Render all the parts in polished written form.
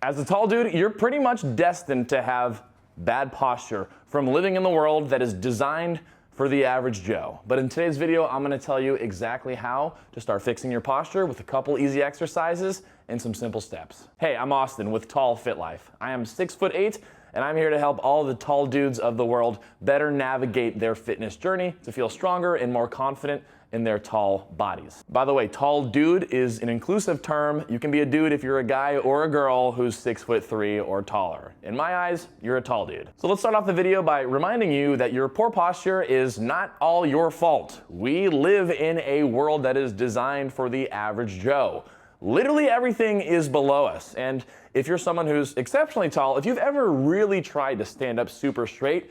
As a tall dude, you're pretty much destined to have bad posture from living in the world that is designed for the average Joe. But in today's video, I'm gonna tell you exactly how to start fixing your posture with a couple easy exercises and some simple steps. Hey, I'm Austin with Tall Fit Life. I am 6'8", and I'm here to help all the tall dudes of the world better navigate their fitness journey to feel stronger and more confident in their tall bodies. By the way, tall dude is an inclusive term. You can be a dude if you're a guy or a girl who's 6'3" or taller. In my eyes, you're a tall dude. So let's start off the video by reminding you that your poor posture is not all your fault. We live in a world that is designed for the average Joe. Literally everything is below us. And if you're someone who's exceptionally tall, if you've ever really tried to stand up super straight,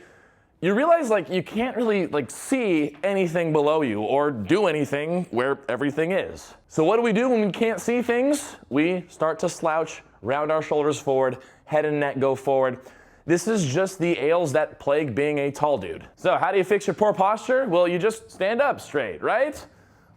you realize you can't really see anything below you or do anything where everything is. So what do we do when we can't see things? We start to slouch, round our shoulders forward, head and neck go forward. This is just the ails that plague being a tall dude. So how do you fix your poor posture? Well, you just stand up straight, right?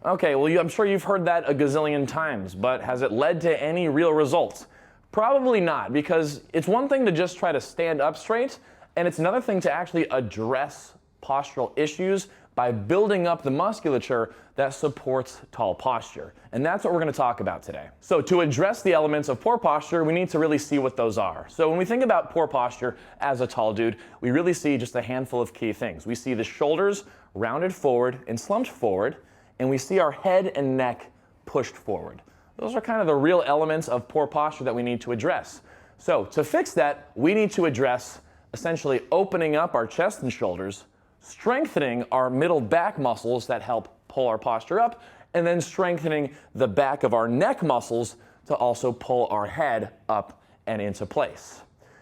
Okay, well, I'm sure you've heard that a gazillion times, but has it led to any real results? Probably not, because it's one thing to just try to stand up straight, and it's another thing to actually address postural issues by building up the musculature that supports tall posture. And that's what we're going to talk about today. So to address the elements of poor posture, we need to really see what those are. So when we think about poor posture as a tall dude, we really see just a handful of key things. We see the shoulders rounded forward and slumped forward, and we see our head and neck pushed forward. Those are kind of the real elements of poor posture that we need to address. So to fix that, we need to address essentially opening up our chest and shoulders, strengthening our middle back muscles that help pull our posture up, and then strengthening the back of our neck muscles to also pull our head up and into place.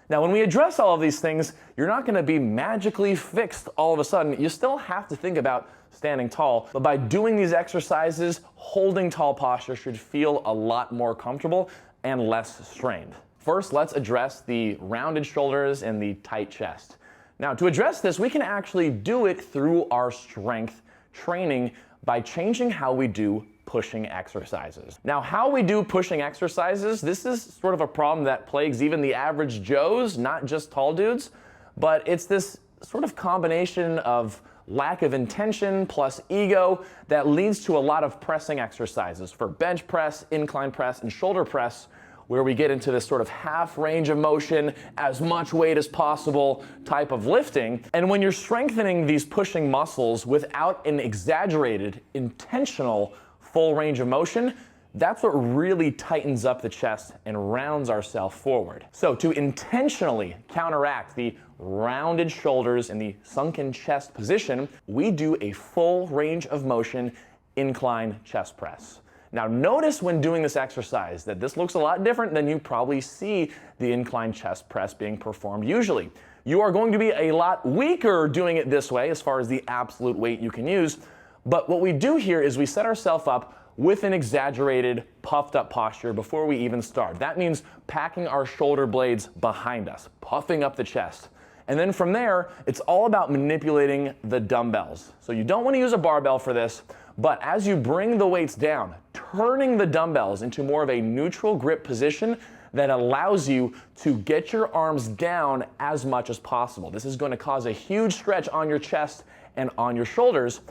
Now, when we address all of these things, you're not going to be magically fixed all of a sudden. You still have to think about standing tall, but by doing these exercises, holding tall posture should feel a lot more comfortable and less strained. First, let's address the rounded shoulders and the tight chest. Now, to address this, we can actually do it through our strength training by changing how we do pushing exercises. Now, how we do pushing exercises, this is sort of a problem that plagues even the average Joes, not just tall dudes, but it's this sort of combination of lack of intention plus ego that leads to a lot of pressing exercises for bench press, incline press, and shoulder press, where we get into this sort of half range of motion, as much weight as possible type of lifting. And when you're strengthening these pushing muscles without an exaggerated, intentional full range of motion, that's what really tightens up the chest and rounds ourselves forward. So to intentionally counteract the rounded shoulders and the sunken chest position, we do a full range of motion incline chest press. Now notice when doing this exercise that this looks a lot different than you probably see the incline chest press being performed usually. You are going to be a lot weaker doing it this way as far as the absolute weight you can use, but what we do here is we set ourselves up with an exaggerated, puffed up posture before we even start. That means packing our shoulder blades behind us, puffing up the chest. And then from there, it's all about manipulating the dumbbells. So you don't want to use a barbell for this, but as you bring the weights down, turning the dumbbells into more of a neutral grip position that allows you to get your arms down as much as possible. This is going to cause a huge stretch on your chest and on your shoulders.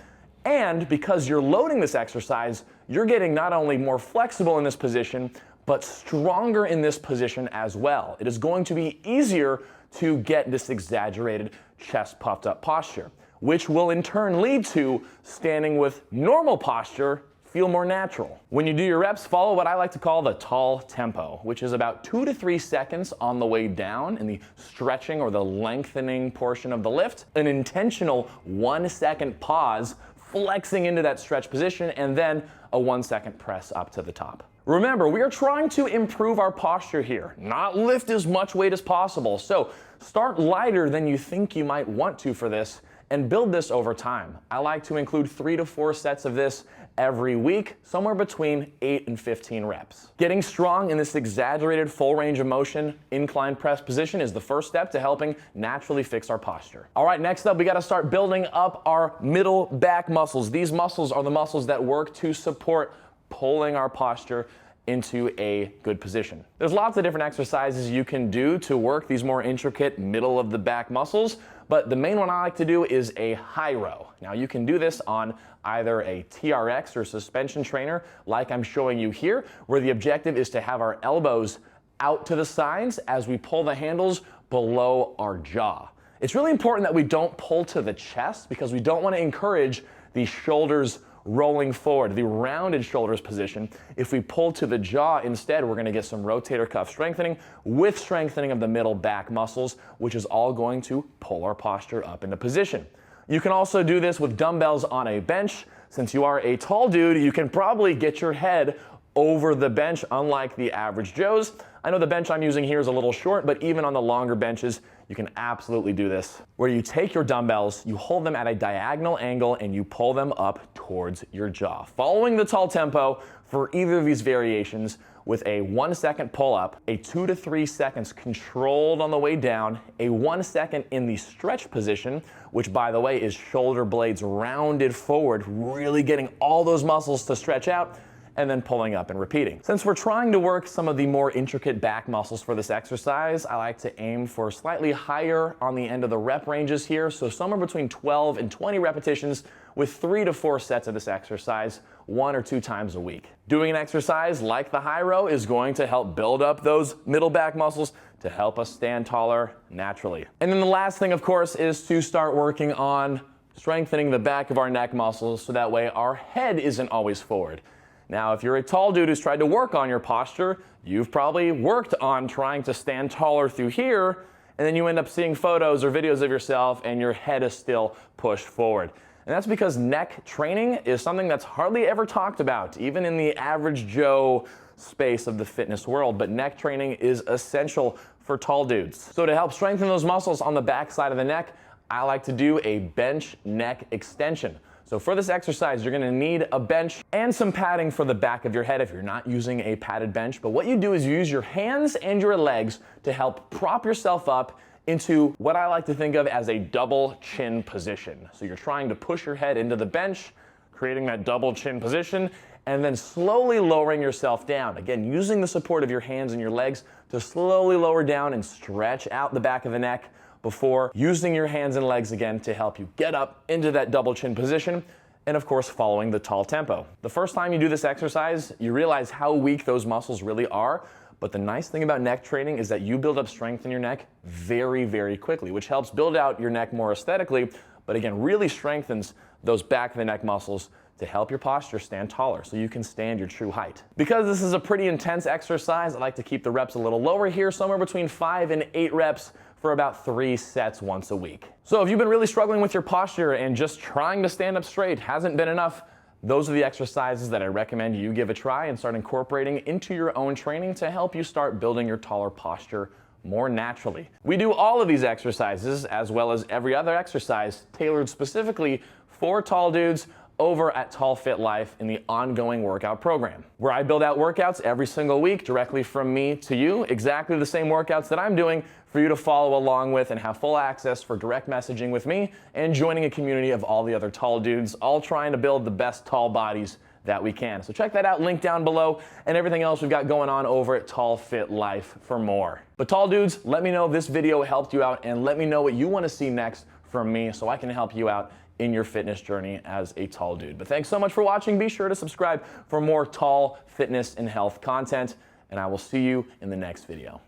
And because you're loading this exercise, you're getting not only more flexible in this position, but stronger in this position as well. It is going to be easier to get this exaggerated chest puffed up posture, which will in turn lead to standing with normal posture feel more natural. When you do your reps, follow what I like to call the tall tempo, which is about 2 to 3 seconds on the way down in the stretching or the lengthening portion of the lift, an intentional 1 second pause, flexing into that stretch position, and then a 1 second press up to the top. Remember, we are trying to improve our posture here, not lift as much weight as possible. So start lighter than you think you might want to for this and build this over time. I like to include 3 to 4 sets of this every week, somewhere between 8 and 15 reps. Getting strong in this exaggerated full range of motion incline press position is the first step to helping naturally fix our posture. All right, next up, we gotta start building up our middle back muscles. These muscles are the muscles that work to support pulling our posture into a good position. There's lots of different exercises you can do to work these more intricate middle of the back muscles, but the main one I like to do is a high row. Now you can do this on either a TRX or suspension trainer like I'm showing you here, where the objective is to have our elbows out to the sides as we pull the handles below our jaw. It's really important that we don't pull to the chest because we don't want to encourage the shoulders rolling forward, the rounded shoulders position. If we pull to the jaw instead, we're going to get some rotator cuff strengthening with strengthening of the middle back muscles, which is all going to pull our posture up into position. You can also do this with dumbbells on a bench. Since you are a tall dude, you can probably get your head over the bench, unlike the average Joes. I know the bench I'm using here is a little short, but even on the longer benches, you can absolutely do this, where you take your dumbbells, you hold them at a diagonal angle, and you pull them up towards your jaw. Following the tall tempo for either of these variations with a 1 second pull up, a 2 to 3 seconds controlled on the way down, a 1 second in the stretch position, which by the way is shoulder blades rounded forward, really getting all those muscles to stretch out, and then pulling up and repeating. Since we're trying to work some of the more intricate back muscles for this exercise, I like to aim for slightly higher on the end of the rep ranges here, so somewhere between 12 and 20 repetitions with 3 to 4 sets of this exercise 1 or 2 times a week. Doing an exercise like the high row is going to help build up those middle back muscles to help us stand taller naturally. And then the last thing, of course, is to start working on strengthening the back of our neck muscles so that way our head isn't always forward. Now, if you're a tall dude who's tried to work on your posture, you've probably worked on trying to stand taller through here, and then you end up seeing photos or videos of yourself and your head is still pushed forward. And that's because neck training is something that's hardly ever talked about, even in the average Joe space of the fitness world, but neck training is essential for tall dudes. So to help strengthen those muscles on the back side of the neck, I like to do a bench neck extension. So for this exercise, you're gonna need a bench and some padding for the back of your head if you're not using a padded bench. But what you do is you use your hands and your legs to help prop yourself up into what I like to think of as a double chin position. So you're trying to push your head into the bench, creating that double chin position, and then slowly lowering yourself down. Again, using the support of your hands and your legs to slowly lower down and stretch out the back of the neck before using your hands and legs again to help you get up into that double chin position, and of course following the tall tempo. The first time you do this exercise, you realize how weak those muscles really are, but the nice thing about neck training is that you build up strength in your neck very, very quickly, which helps build out your neck more aesthetically, but again, really strengthens those back of the neck muscles to help your posture stand taller so you can stand your true height. Because this is a pretty intense exercise, I like to keep the reps a little lower here, somewhere between 5 and 8 reps for about 3 sets once a week. So if you've been really struggling with your posture and just trying to stand up straight hasn't been enough, those are the exercises that I recommend you give a try and start incorporating into your own training to help you start building your taller posture more naturally. We do all of these exercises as well as every other exercise tailored specifically for tall dudes over at Tall Fit Life in the ongoing workout program, where I build out workouts every single week directly from me to you, exactly the same workouts that I'm doing for you to follow along with and have full access for direct messaging with me and joining a community of all the other tall dudes, all trying to build the best tall bodies that we can. So check that out, link down below, and everything else we've got going on over at Tall Fit Life for more. But tall dudes, let me know if this video helped you out and let me know what you want to see next from me so I can help you out in your fitness journey as a tall dude. But thanks so much for watching. Be sure to subscribe for more tall fitness and health content, and I will see you in the next video.